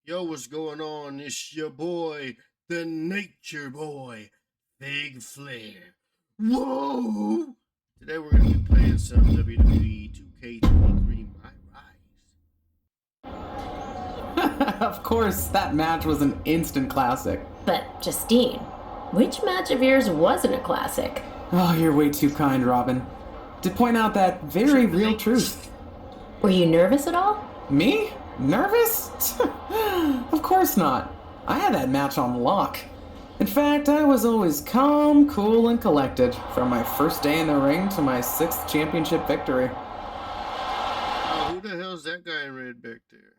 Yo, what's going on? It's your boy, the Nature Boy, Big Flair. Whoa! Today we're going to be playing some WWE 2K23 My Rise. Of course, that match was an instant classic. But, Justine, which match of yours wasn't a classic? Oh, you're way too kind, Robin. To point out that very real truth. Were you nervous at all? Me? Nervous? Of course not. I had that match on lock. In fact, I was always calm, cool, and collected from my first day in the ring to my 6th championship victory. Oh, who the hell's that guy in red back there?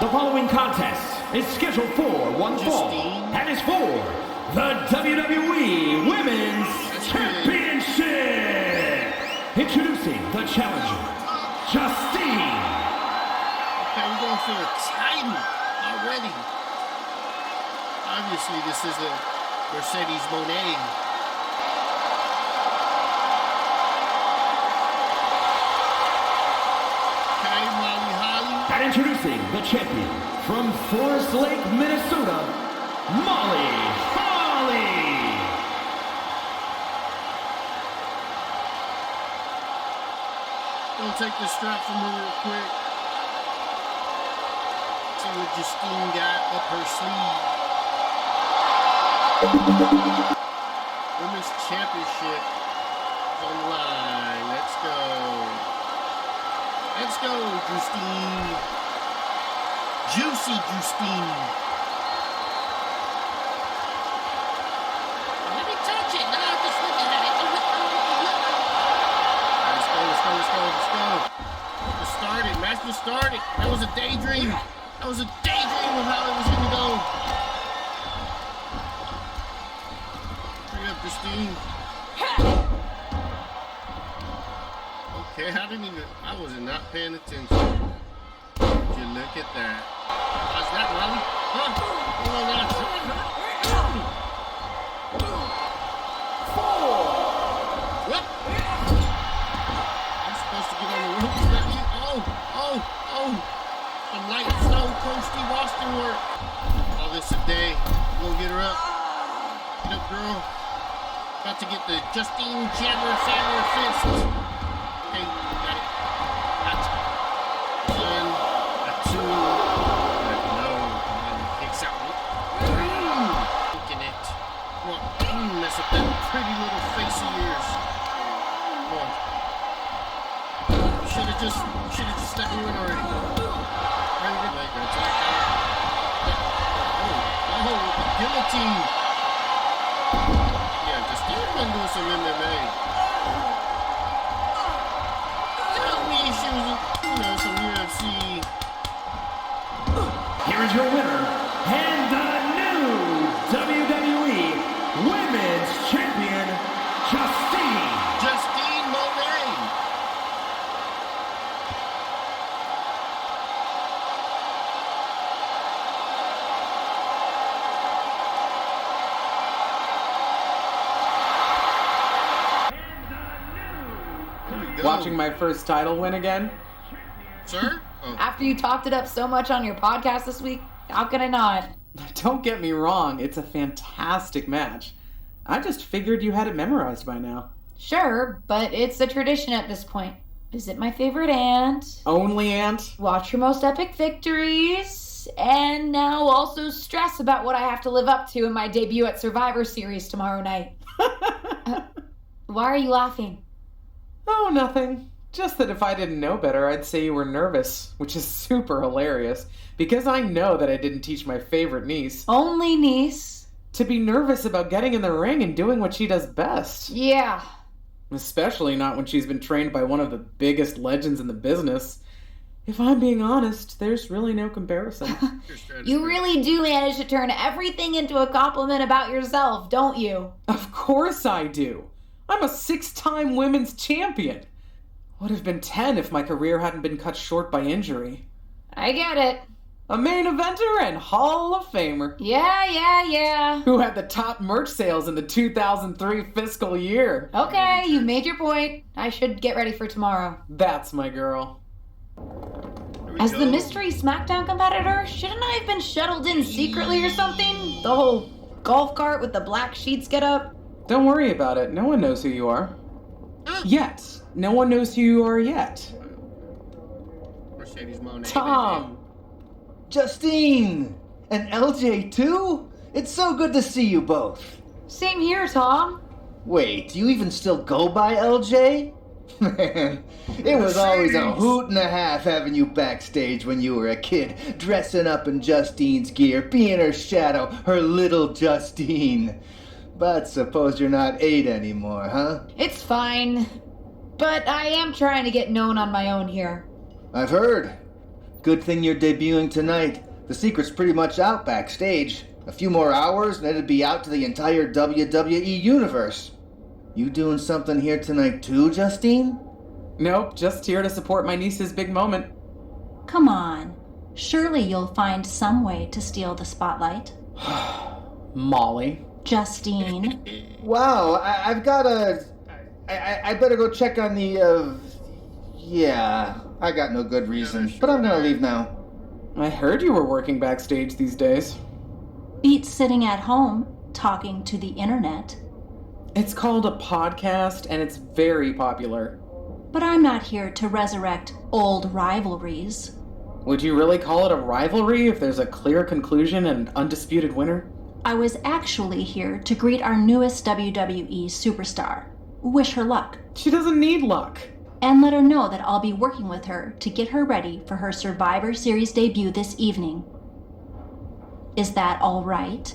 The following contest is scheduled for one fall and is for the WWE Women's Championship. Introducing the challenger, Justine. Okay, we're going for the title already. Obviously, this is a Mercedes Mone. And introducing the champion from Forest Lake, Minnesota, Molly Holly. Gonna take the strap from her real quick. See what Justine got up her sleeve. Women's Championship is on the line. Let's go. Let's go, Justine. Juicy Justine. Let me touch it. No, just look at it. Let's go. Let's start it. Match was started. That was a daydream. That was a daydream of how it was going to go. Hurry up, Justine. Okay, I was not paying attention. Would you look at that? How's that, Molly? Huh? Oh, that's What? I'm supposed to get on the ropes. Oh. Some light Stone Cold Steve Austin work. All this a day. Go get her up. Get up, girl. About to get the Justine Chandler Sandler fist. Okay, got it. Gotcha. One, a two. No. Kicks out. Looking at. Come on. Mess up that pretty little face of yours. Come on. Should have just let me win already. Bring it back. Oh, guillotine. Yeah, Justine been doing some MMA. She was, some UFC. Here is your winner and the new WWE Women's Champion, Justine Mone. Watching my first title win again? Sir? Oh. After you talked it up so much on your podcast this week, how can I not? Don't get me wrong, it's a fantastic match. I just figured you had it memorized by now. Sure, but it's a tradition at this point. Visit my favorite aunt. Only aunt? Watch her most epic victories. And now also stress about what I have to live up to in my debut at Survivor Series tomorrow night. Why are you laughing? Oh, nothing. Just that if I didn't know better, I'd say you were nervous, which is super hilarious, because I know that I didn't teach my favorite niece. Only niece? To be nervous about getting in the ring and doing what she does best. Yeah. Especially not when she's been trained by one of the biggest legends in the business. If I'm being honest, there's really no comparison. You really do manage to turn everything into a compliment about yourself, don't you? Of course I do. I'm a 6-time women's champion. Would have been 10 if my career hadn't been cut short by injury. I get it. a main eventer and Hall of Famer. Yeah. Who had the top merch sales in the 2003 fiscal year. Okay, you made your point. I should get ready for tomorrow. That's my girl. As the mystery SmackDown competitor, shouldn't I have been shuttled in secretly or something? The whole golf cart with the black sheets get up? Don't worry about it. No one knows who you are. Yet. No one knows who you are yet. Mercedes Mone. Tom! Justine! And LJ too? It's so good to see you both. Same here, Tom. Wait, do you even still go by LJ? Man, it was always a hoot and a half having you backstage when you were a kid, dressing up in Justine's gear, being her shadow, her little Justine. But suppose you're not 8 anymore, huh? It's fine. But I am trying to get known on my own here. I've heard. Good thing you're debuting tonight. The secret's pretty much out backstage. A few more hours and it'd be out to the entire WWE universe. You doing something here tonight too, Justine? Nope, just here to support my niece's big moment. Come on. Surely you'll find some way to steal the spotlight. Molly. Justine. Wow, I've got a... I better go check on the, Yeah, I got no good reason, but I'm gonna leave now. I heard you were working backstage these days. Beats sitting at home, talking to the internet. It's called a podcast, and it's very popular. But I'm not here to resurrect old rivalries. Would you really call it a rivalry if there's a clear conclusion and undisputed winner? I was actually here to greet our newest WWE superstar. Wish her luck. She doesn't need luck. And let her know that I'll be working with her to get her ready for her Survivor Series debut this evening. Is that all right?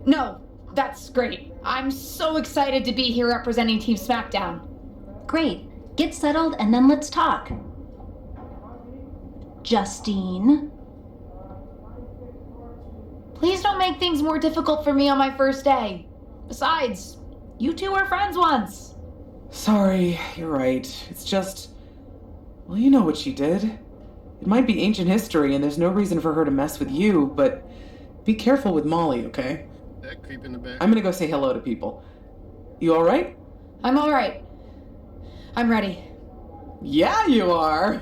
No, that's great. I'm so excited to be here representing Team SmackDown. Great. Get settled and then let's talk. Justine? Please don't make things more difficult for me on my first day. Besides, you two were friends once. Sorry, you're right. It's just... Well, you know what she did. It might be ancient history and there's no reason for her to mess with you, but be careful with Molly, okay? That creep in the back. I'm gonna go say hello to people. You alright? I'm alright. I'm ready. Yeah, you are!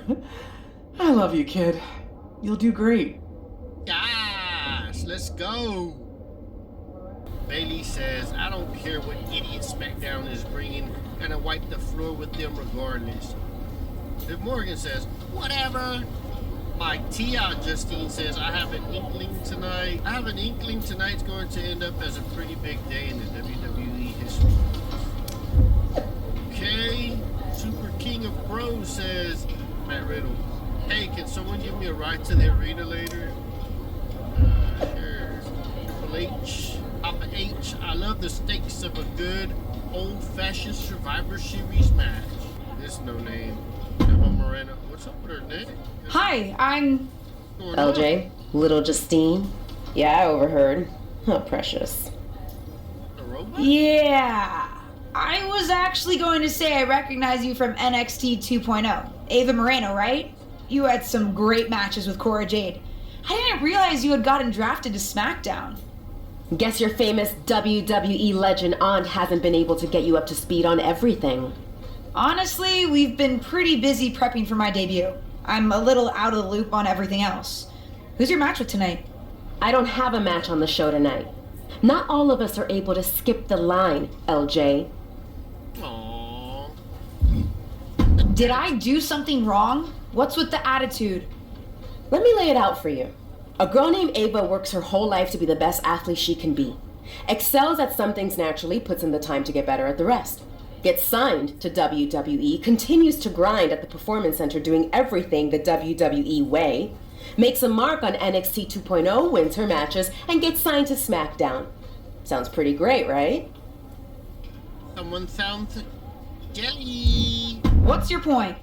I love you, kid. You'll do great. Gosh, let's go. Bailey says, I don't care what idiot SmackDown is bringing, gonna wipe the floor with them regardless. Liv Morgan says, whatever. Mike Tia Justine says, I have an inkling tonight's going to end up as a pretty big day in the WWE history. Okay. Super King of Bros says, Matt Riddle, hey, can someone give me a ride to the arena later? Here's Triple H. Papa H, I love the stakes of a good old-fashioned Survivor Series match. This no name. Emma Moreno. What's up with her neck? Hi, I'm... LJ, little Justine. Yeah, I overheard. Oh, precious. A robot? Yeah. I was actually going to say I recognize you from NXT 2.0. Ava Moreno, right? You had some great matches with Cora Jade. I didn't realize you had gotten drafted to SmackDown. Guess your famous WWE legend aunt hasn't been able to get you up to speed on everything. Honestly, we've been pretty busy prepping for my debut. I'm a little out of the loop on everything else. Who's your match with tonight? I don't have a match on the show tonight. Not all of us are able to skip the line, LJ. Aww. Did I do something wrong? What's with the attitude? Let me lay it out for you. A girl named Ava works her whole life to be the best athlete she can be. Excels at some things naturally, puts in the time to get better at the rest. Gets signed to WWE, continues to grind at the Performance Center doing everything the WWE way, makes a mark on NXT 2.0, wins her matches, and gets signed to SmackDown. Sounds pretty great, right? Someone sounds jelly. What's your point?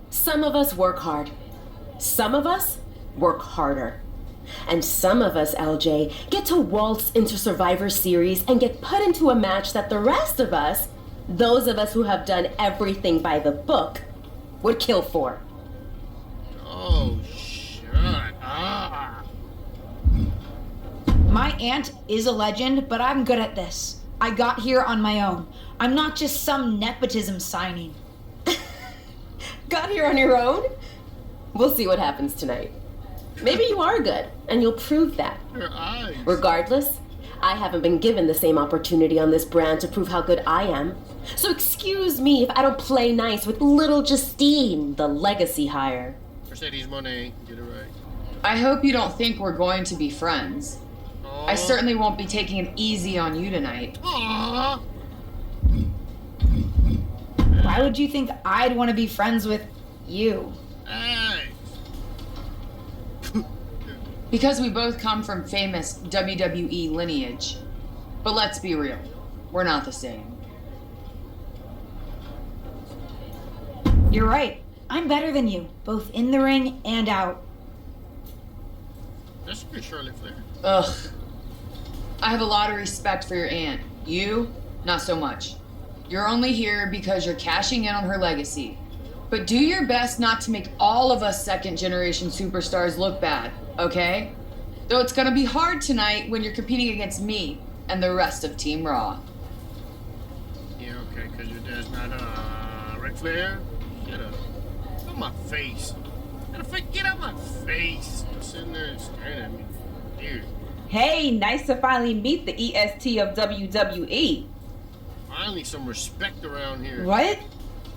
Some of us work hard. Some of us work harder. And some of us, LJ, get to waltz into Survivor Series and get put into a match that the rest of us, those of us who have done everything by the book, would kill for. Oh, shut up. My aunt is a legend, but I'm good at this. I got here on my own. I'm not just some nepotism signing. Got here on your own? We'll see what happens tonight. Maybe you are good, and you'll prove that. Your eyes. Regardless, I haven't been given the same opportunity on this brand to prove how good I am. So excuse me if I don't play nice with little Justine, the legacy hire. Mercedes Mone, get it right. I hope you don't think we're going to be friends. Aww. I certainly won't be taking it easy on you tonight. Aww. Why would you think I'd want to be friends with you? Hey. Because we both come from famous WWE lineage. But let's be real, we're not the same. You're right. I'm better than you, both in the ring and out. That's pretty Charlotte Flair. Ugh. I have a lot of respect for your aunt. You, not so much. You're only here because you're cashing in on her legacy. But do your best not to make all of us second-generation superstars look bad, okay? Though it's gonna be hard tonight when you're competing against me and the rest of Team Raw. Yeah, okay, because your dad's not, Ric Flair? Get up. Get out my face. Get out my face. I'm sitting there and staring at me. Dude. Hey, nice to finally meet the EST of WWE. Finally some respect around here. What?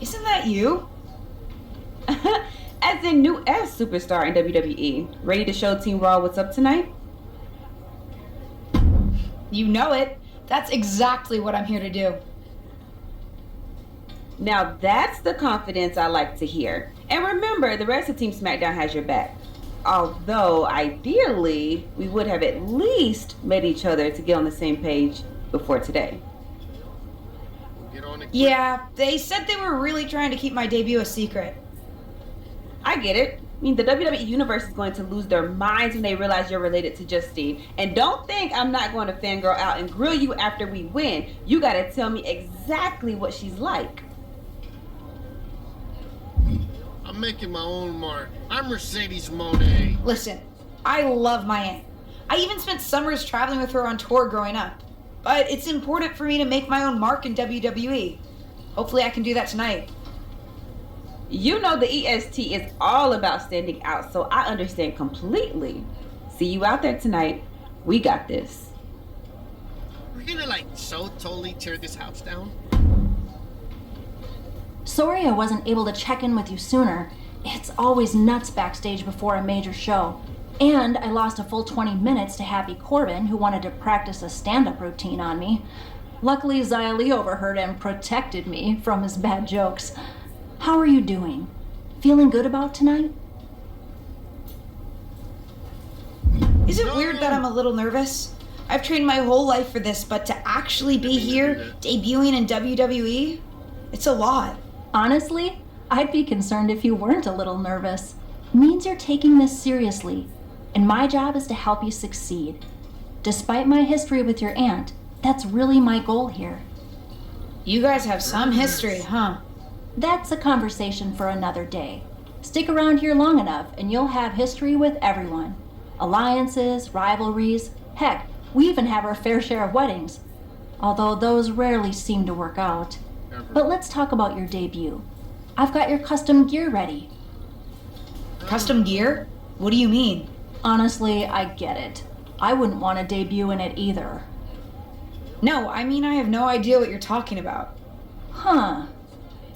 Isn't that you? As in new S superstar in WWE. Ready to show Team Raw what's up tonight? You know it. That's exactly what I'm here to do. Now that's the confidence I like to hear. And remember, the rest of Team SmackDown has your back. Although, ideally, we would have at least met each other to get on the same page before today. We'll get on it quick. Yeah, they said they were really trying to keep my debut a secret. I get it. I mean, the WWE Universe is going to lose their minds when they realize you're related to Justine. And don't think I'm not going to fangirl out and grill you after we win. You gotta tell me exactly what she's like. I'm making my own mark. I'm Mercedes Mone. Listen, I love my aunt. I even spent summers traveling with her on tour growing up. But it's important for me to make my own mark in WWE. Hopefully I can do that tonight. You know the EST is all about standing out, so I understand completely. See you out there tonight. We got this. We're gonna so totally tear this house down. Sorry I wasn't able to check in with you sooner. It's always nuts backstage before a major show. And I lost a full 20 minutes to Happy Corbin, who wanted to practice a stand-up routine on me. Luckily, Xia Li overheard and protected me from his bad jokes. How are you doing? Feeling good about tonight? Is it weird that I'm a little nervous? I've trained my whole life for this, but to actually be here, debuting in WWE, it's a lot. Honestly, I'd be concerned if you weren't a little nervous. It means you're taking this seriously, and my job is to help you succeed. Despite my history with your aunt, that's really my goal here. You guys have some history, huh? That's a conversation for another day. Stick around here long enough and you'll have history with everyone. Alliances, rivalries, heck, we even have our fair share of weddings. Although those rarely seem to work out. But let's talk about your debut. I've got your custom gear ready. Custom gear? What do you mean? Honestly, I get it. I wouldn't want to debut in it either. No, I mean I have no idea what you're talking about. Huh.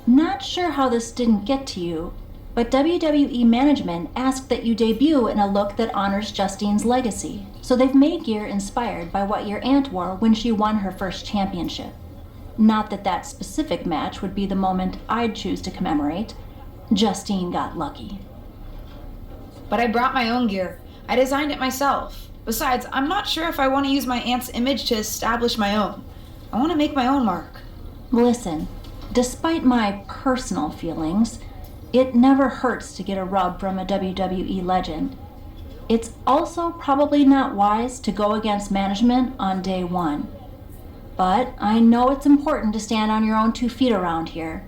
Not sure how this didn't get to you, but WWE management asked that you debut in a look that honors Justine's legacy. So they've made gear inspired by what your aunt wore when she won her first championship. Not that that specific match would be the moment I'd choose to commemorate. Justine got lucky. But I brought my own gear. I designed it myself. Besides, I'm not sure if I want to use my aunt's image to establish my own. I want to make my own mark. Listen, despite my personal feelings, it never hurts to get a rub from a WWE legend. It's also probably not wise to go against management on day one. But I know it's important to stand on your own 2 feet around here.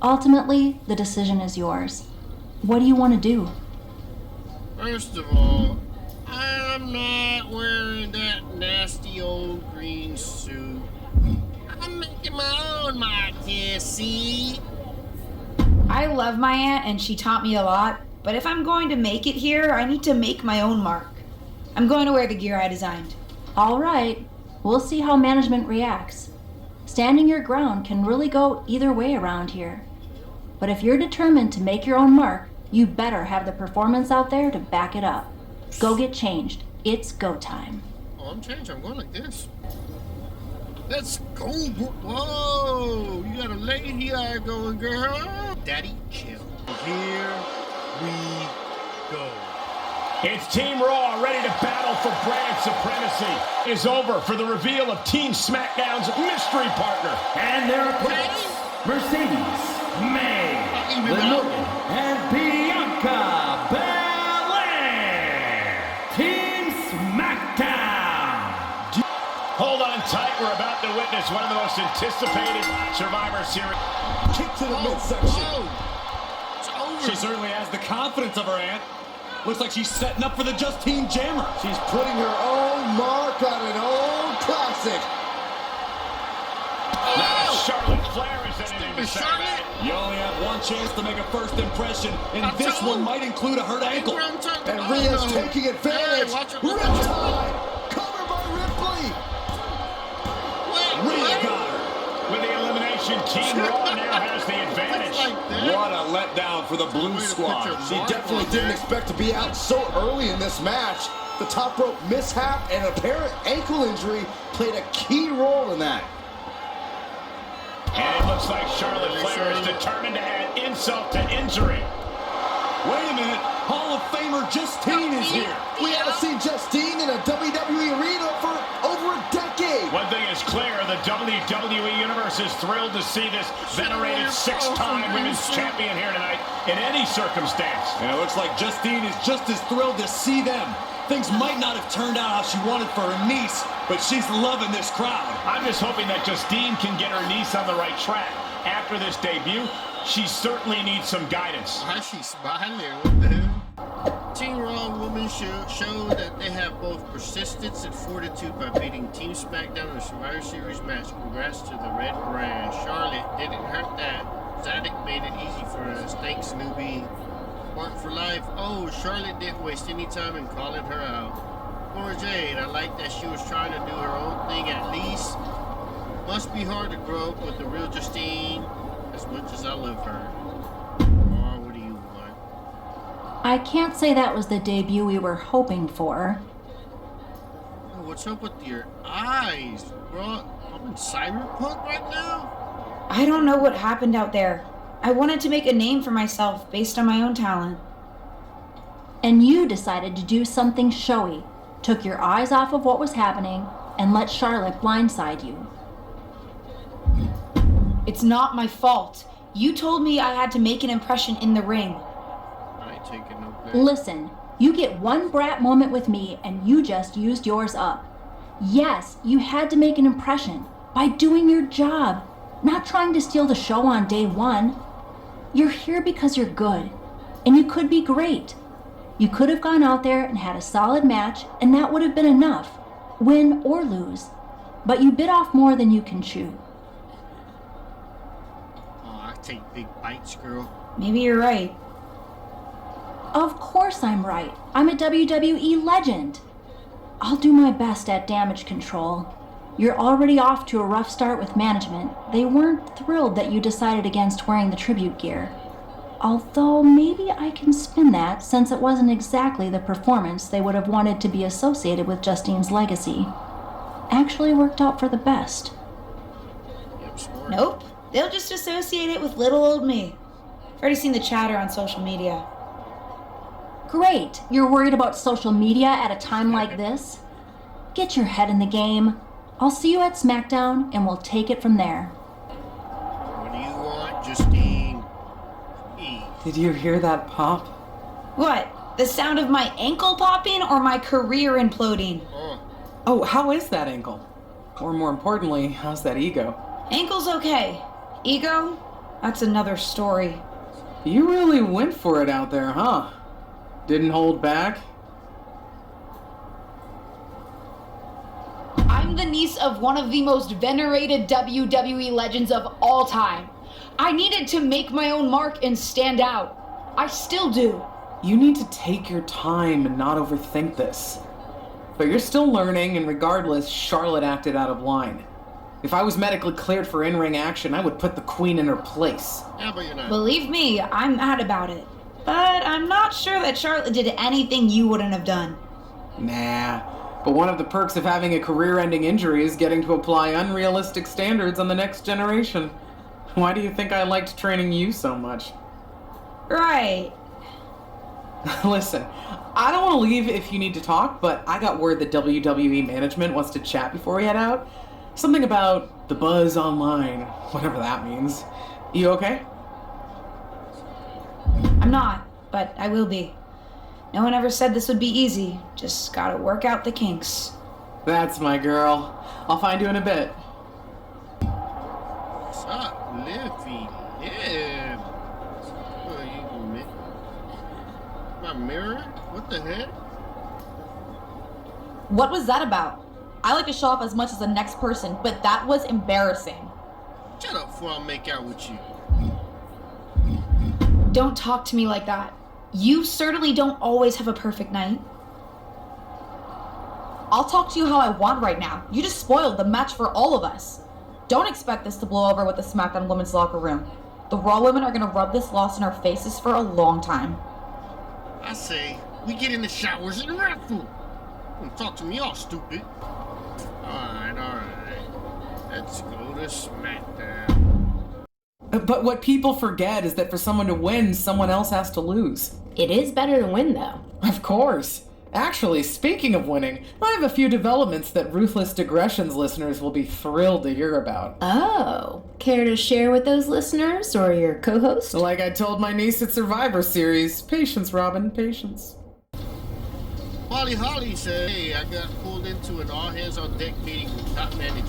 Ultimately, the decision is yours. What do you want to do? First of all, I'm not wearing that nasty old green suit. I'm making my own mark here, see? I love my aunt and she taught me a lot, but if I'm going to make it here, I need to make my own mark. I'm going to wear the gear I designed. All right, we'll see how management reacts. Standing your ground can really go either way around here. But if you're determined to make your own mark, you better have the performance out there to back it up. Go get changed. It's go time. Oh, I'm changed. I'm going like this. Let's go. Whoa, you got a lady eye going, girl. Daddy, chill. Here we go. It's Team Raw ready to battle for brand supremacy. Is over for the reveal of Team SmackDown's mystery partner. And their opponents, Mercedes, May, Mone, and Bianca Belair. Team SmackDown. Hold on tight. We're about to witness one of the most anticipated Survivor Series. Kick to the midsection. It's over. She certainly has the confidence of her aunt. Looks like she's setting up for the Justine Jammer. She's putting her own mark on an old classic. Now Charlotte Flair is anything to say about it. You only have one chance to make a first impression, and this one might include a hurt ankle. And Rhea's taking advantage. Riptide! Covered by Ripley! Rhea got her. With the elimination, Team Raw now has the advantage. What a letdown for the Blue Squad. She definitely didn't expect to be out so early in this match. The top rope mishap and apparent ankle injury played a key role in that. And it looks like Charlotte Flair is determined to add insult to injury. Wait a minute, Hall of Famer Justine is here. We haven't seen Justine in a WWE arena for over a decade. One thing is clear, the WWE Universe is thrilled to see this venerated six-time women's champion here tonight in any circumstance. And it looks like Justine is just as thrilled to see them. Things might not have turned out how she wanted for her niece, but she's loving this crowd. I'm just hoping that Justine can get her niece on the right track. After this debut, she certainly needs some guidance. Why is she smiling? What the hell? Team Raw women showed that they have both persistence and fortitude by beating Team SmackDown in a Survivor Series match. Congrats to the Red Brand. Charlotte didn't hurt that. Zadig made it easy for us. Thanks, newbie. Mark for life. Oh, Charlotte didn't waste any time in calling her out. Poor Jade, I like that she was trying to do her own thing at least. Must be hard to grow up with the real Justine as much as I love her. Oh, what do you want? I can't say that was the debut we were hoping for. Oh, what's up with your eyes, bro? I'm in cyberpunk right now? I don't know what happened out there. I wanted to make a name for myself based on my own talent. And you decided to do something showy, took your eyes off of what was happening, and let Charlotte blindside you. It's not my fault. You told me I had to make an impression in the ring. I ain't taking no blame. Listen, you get one brat moment with me and you just used yours up. Yes, you had to make an impression by doing your job, not trying to steal the show on day one. You're here because you're good, and you could be great. You could have gone out there and had a solid match, and that would have been enough, win or lose. But you bit off more than you can chew. Oh, I take big bites, girl. Maybe you're right. Of course I'm right. I'm a WWE legend. I'll do my best at damage control. You're already off to a rough start with management. They weren't thrilled that you decided against wearing the tribute gear. Although maybe I can spin that, since it wasn't exactly the performance they would have wanted to be associated with Justine's legacy. Actually worked out for the best. Yep, smart. Nope. They'll just associate it with little old me. I've already seen the chatter on social media. Great. You're worried about social media at a time like this? Get your head in the game. I'll see you at SmackDown, and we'll take it from there. What do you want, Justine? Did you hear that pop? What? The sound of my ankle popping or my career imploding? Oh, how is that ankle? Or more importantly, how's that ego? Ankle's okay. Ego? That's another story. You really went for it out there, huh? Didn't hold back? niece of one of the most venerated WWE legends of all time. I needed to make my own mark and stand out. I still do. You need to take your time and not overthink this. But you're still learning, and regardless, Charlotte acted out of line. If I was medically cleared for in-ring action, I would put the Queen in her place. Yeah, but you're not. Believe me, I'm mad about it. But I'm not sure that Charlotte did anything you wouldn't have done. Nah. But one of the perks of having a career-ending injury is getting to apply unrealistic standards on the next generation. Why do you think I liked training you so much? Right. Listen, I don't want to leave if you need to talk, but I got word that WWE management wants to chat before we head out. Something about the buzz online, whatever that means. You okay? I'm not, but I will be. No one ever said this would be easy. Just gotta work out the kinks. That's my girl. I'll find you in a bit. What's up, Livy? Yeah. What are you doing? My mirror? What the heck? What was that about? I like to show off as much as the next person, but that was embarrassing. Shut up before I make out with you. Don't talk to me like that. You certainly don't always have a perfect night. I'll talk to you how I want right now. You just spoiled the match for all of us. Don't expect this to blow over with the SmackDown women's locker room. The Raw women are gonna rub this loss in our faces for a long time. I say, we get in the showers and wrestle. Don't talk to me all stupid. Alright. Let's go to SmackDown. But what people forget is that for someone to win, someone else has to lose. It is better to win, though. Of course. Actually, speaking of winning, I have a few developments that Ruthless Digressions listeners will be thrilled to hear about. Oh, care to share with those listeners or your co-host? Like I told my niece at Survivor Series, patience, Robin, patience. Holly said, hey, I got pulled into an all-hands-on-deck meeting with top management.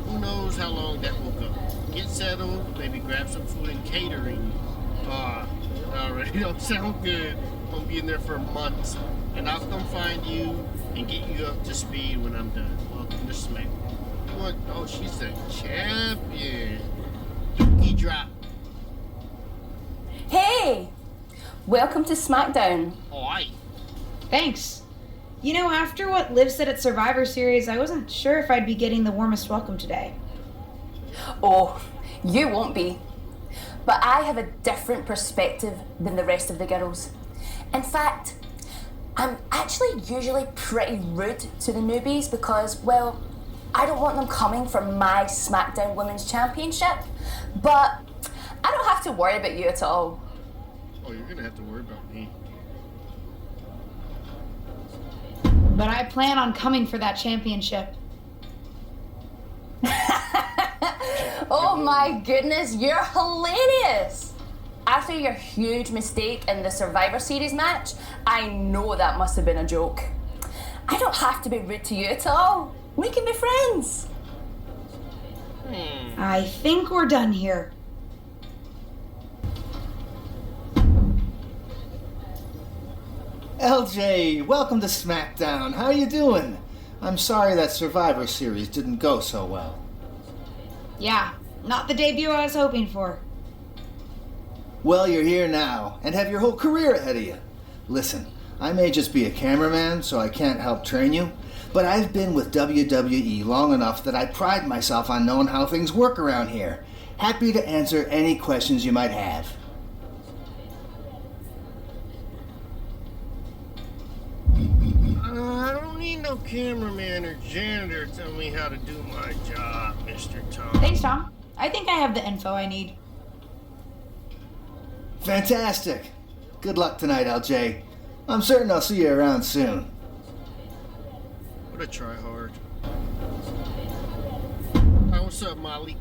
Who knows how long that will go. Get settled, maybe grab some food and catering. Already don't sound good. I'm gonna be in there for months. And I'll come find you and get you up to speed when I'm done. Welcome to SmackDown. What? Oh, she's a champion. Dookie drop. Hey! Welcome to SmackDown. Oi. Thanks. You know, after what Liv said at Survivor Series, I wasn't sure if I'd be getting the warmest welcome today. Oh, you won't be. But I have a different perspective than the rest of the girls. In fact, I'm actually usually pretty rude to the newbies because, well, I don't want them coming for my SmackDown Women's Championship. But I don't have to worry about you at all. Oh, you're gonna have to worry about me. But I plan on coming for that championship. Oh my goodness, you're hilarious! After your huge mistake in the Survivor Series match, I know that must have been a joke. I don't have to be rude to you at all. We can be friends. I think we're done here. LJ, welcome to SmackDown. How you doing? I'm sorry that Survivor Series didn't go so well. Yeah, not the debut I was hoping for. Well, you're here now, and have your whole career ahead of you. Listen, I may just be a cameraman, so I can't help train you, but I've been with WWE long enough that I pride myself on knowing how things work around here. Happy to answer any questions you might have. I don't need no cameraman or janitor to tell me how to do my job, Mr. Tom. Thanks, Tom. I think I have the info I need. Fantastic. Good luck tonight, LJ. I'm certain I'll see you around soon. What a try hard. Hi, what's up, Molly?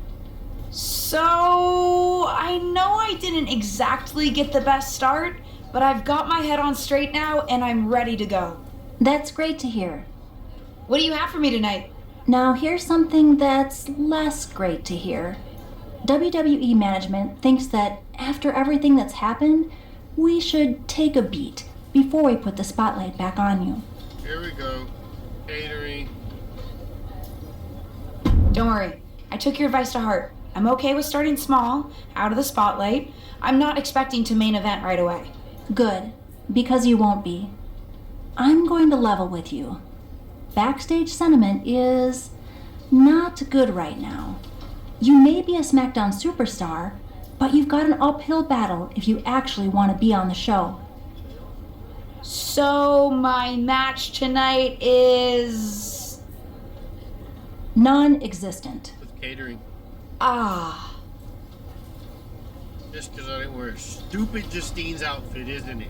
So, I know I didn't exactly get the best start, but I've got my head on straight now and I'm ready to go. That's great to hear. What do you have for me tonight? Now here's something that's less great to hear. WWE management thinks that after everything that's happened, we should take a beat before we put the spotlight back on you. Here we go. Catering. Don't worry. I took your advice to heart. I'm okay with starting small, out of the spotlight. I'm not expecting to main event right away. Good, because you won't be. I'm going to level with you. Backstage sentiment is not good right now. You may be a SmackDown superstar, but you've got an uphill battle if you actually want to be on the show. So my match tonight is... non-existent. With catering. Ah. Just because I didn't wear stupid Justine's outfit, isn't it?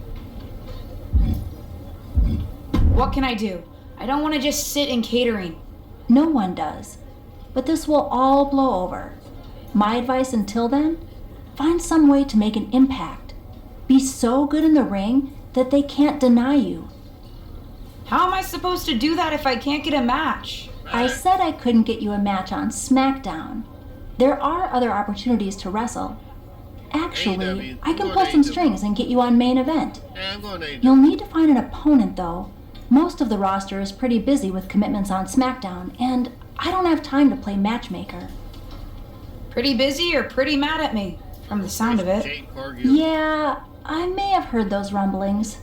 What can I do? I don't want to just sit in catering. No one does. But this will all blow over. My advice until then? Find some way to make an impact. Be so good in the ring that they can't deny you. How am I supposed to do that if I can't get a match? I said I couldn't get you a match on SmackDown. There are other opportunities to wrestle. Actually, I can pull some strings and get you on main event. Yeah, I'm going to You'll need to find an opponent, though. Most of the roster is pretty busy with commitments on SmackDown, and I don't have time to play matchmaker. Pretty busy or pretty mad at me, from the sound of it. Yeah, I may have heard those rumblings.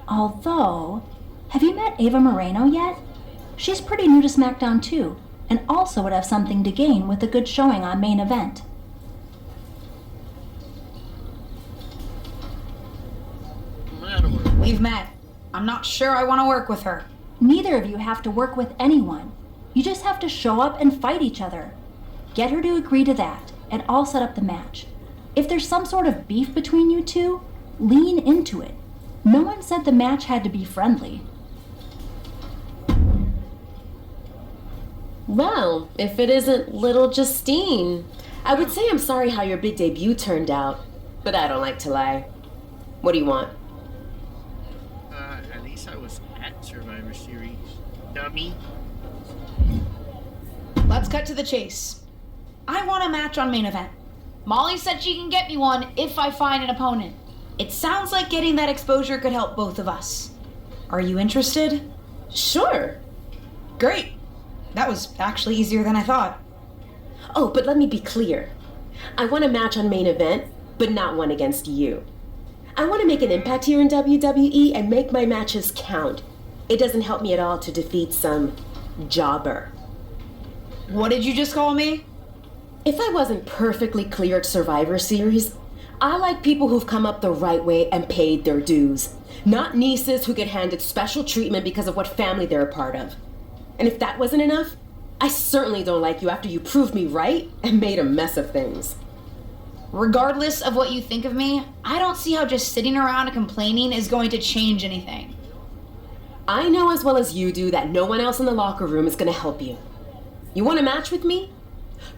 Although, have you met Ava Moreno yet? She's pretty new to SmackDown too, and also would have something to gain with a good showing on main event. We've met. I'm not sure I want to work with her. Neither of you have to work with anyone. You just have to show up and fight each other. Get her to agree to that, and I'll set up the match. If there's some sort of beef between you two, lean into it. No one said the match had to be friendly. Well, if it isn't little Justine, I would say I'm sorry how your big debut turned out, but I don't like to lie. What do you want? At least I was at Survivor Series. Dummy. Let's cut to the chase. I want a match on main event. Molly said she can get me one if I find an opponent. It sounds like getting that exposure could help both of us. Are you interested? Sure. Great. That was actually easier than I thought. Oh, but let me be clear. I want a match on main event, but not one against you. I want to make an impact here in WWE and make my matches count. It doesn't help me at all to defeat some jobber. What did you just call me? If I wasn't perfectly clear at Survivor Series, I like people who've come up the right way and paid their dues. Not nieces who get handed special treatment because of what family they're a part of. And if that wasn't enough, I certainly don't like you after you proved me right and made a mess of things. Regardless of what you think of me, I don't see how just sitting around and complaining is going to change anything. I know as well as you do that no one else in the locker room is going to help you. You want a match with me?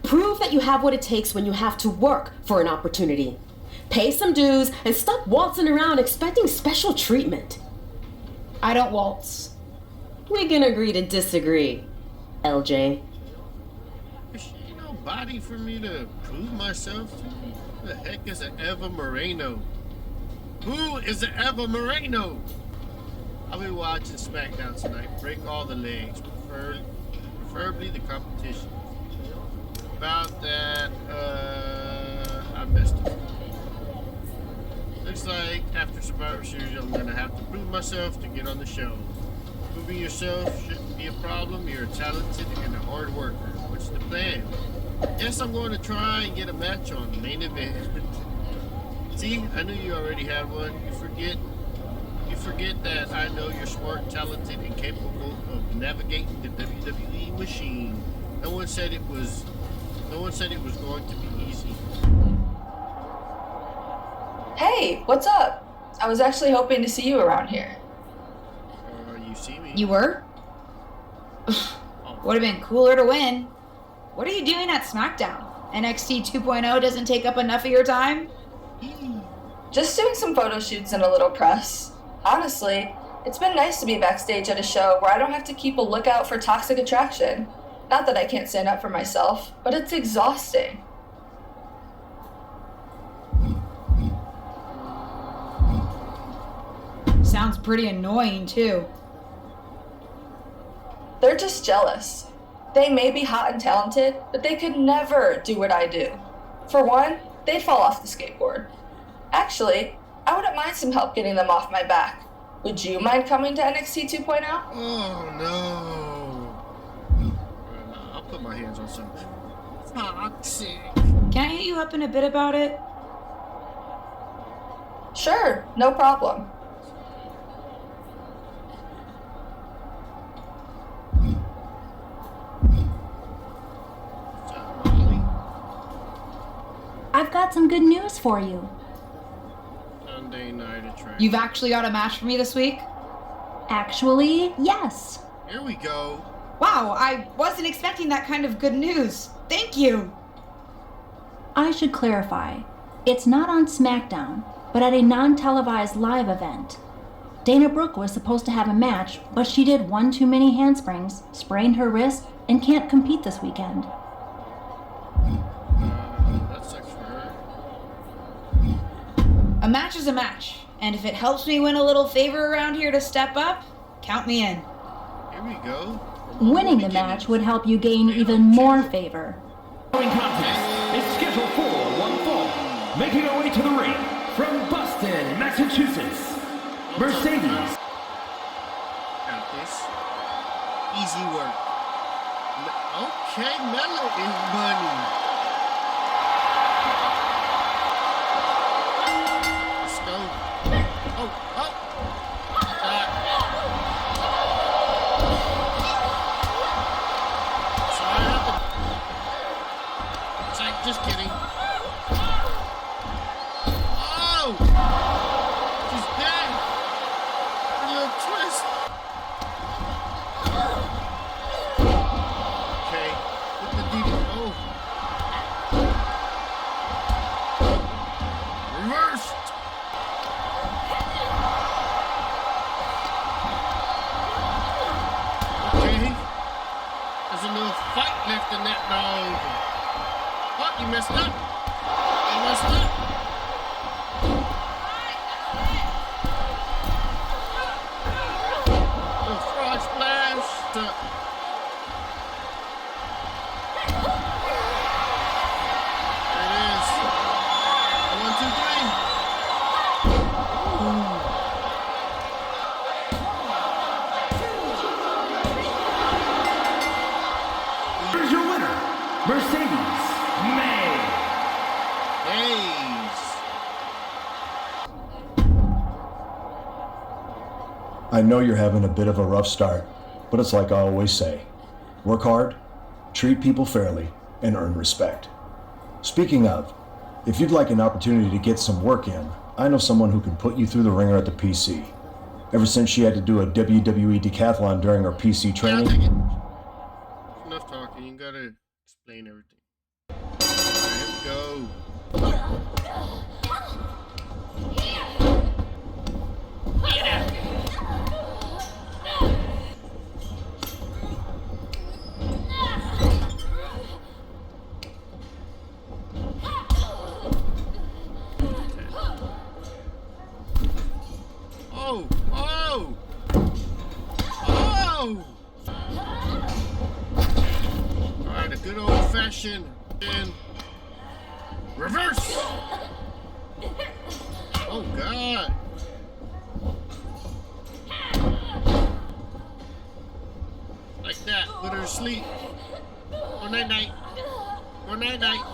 Prove that you have what it takes when you have to work for an opportunity. Pay some dues and stop waltzing around expecting special treatment. I don't waltz. We can agree to disagree, LJ. Is she nobody for me to prove myself to? Who the heck is an Eva Moreno? Who is an Eva Moreno? I'll be watching SmackDown tonight. Break all the legs, preferably the competition. About that, I messed up. Looks like after Survivor Series, I'm gonna have to prove myself to get on the show. Proving yourself shouldn't be a problem. You're talented and a hard worker. What's the plan? Yes, I'm going to try and get a match on the main event. See, I knew you already had one. You forget that I know you're smart, talented, and capable of navigating the WWE machine. No one said it was going to be easy. Hey, what's up? I was actually hoping to see you around here. You see me? You were? Would have been cooler to win. What are you doing at SmackDown? NXT 2.0 doesn't take up enough of your time? Just doing some photo shoots and a little press. Honestly, it's been nice to be backstage at a show where I don't have to keep a lookout for toxic attraction. Not that I can't stand up for myself, but it's exhausting. Sounds pretty annoying, too. They're just jealous. They may be hot and talented, but they could never do what I do. For one, they'd fall off the skateboard. Actually, I wouldn't mind some help getting them off my back. Would you mind coming to NXT 2.0? Oh no. I'll put my hands on some toxic. Can I hit you up in a bit about it? Sure, no problem. I've got some good news for you. Sunday night at track. You've actually got a match for me this week? Actually, yes. Here we go. Wow, I wasn't expecting that kind of good news. Thank you. I should clarify. It's not on SmackDown, but at a non-televised live event. Dana Brooke was supposed to have a match, but she did one too many handsprings, sprained her wrist, and can't compete this weekend. That sucks for her. A match is a match, and if it helps me win a little favor around here to step up, count me in. Here we go. Winning the match would help you gain even more favor. The following contest is scheduled for one fall. Making her way to the ring from Boston, Massachusetts, Mercedes. Got this. Easy work. Okay, Mela is money. Let's go. Oh. Just kidding. Oh! She's dead! A little twist. Okay. With the DD. Oh. Reversed! Okay. There's a little fight left in that dog. Oh, you messed up. You messed up. Little frog splash. There it is. 1, 2, 3. Here's your winner, Mercedes. I know you're having a bit of a rough start, but it's like I always say, work hard, treat people fairly, and earn respect. Speaking of, if you'd like an opportunity to get some work in, I know someone who can put you through the ringer at the PC. Ever since she had to do a WWE decathlon during her PC training. Yeah, I'll take it. Enough talking, you gotta explain everything. Here we go. Alright, a good old-fashioned reverse. Oh God. Like that, put her to sleep. Or night night. Or night night.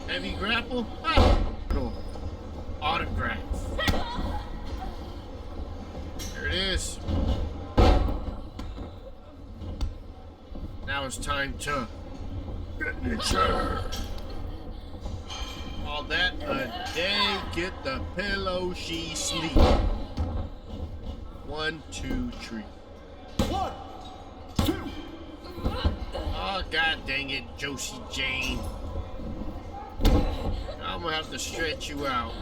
Heavy grapple. Ah. Little autograph. There it is. Now it's time to finiture. All that a day, get the pillow she sleep. 1, 2, 3. 1, 2. Oh God dang it, Josie Jane. I'm gonna have to stretch you out.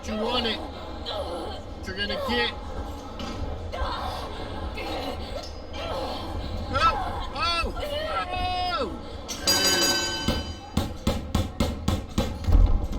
You want it. What you're gonna get.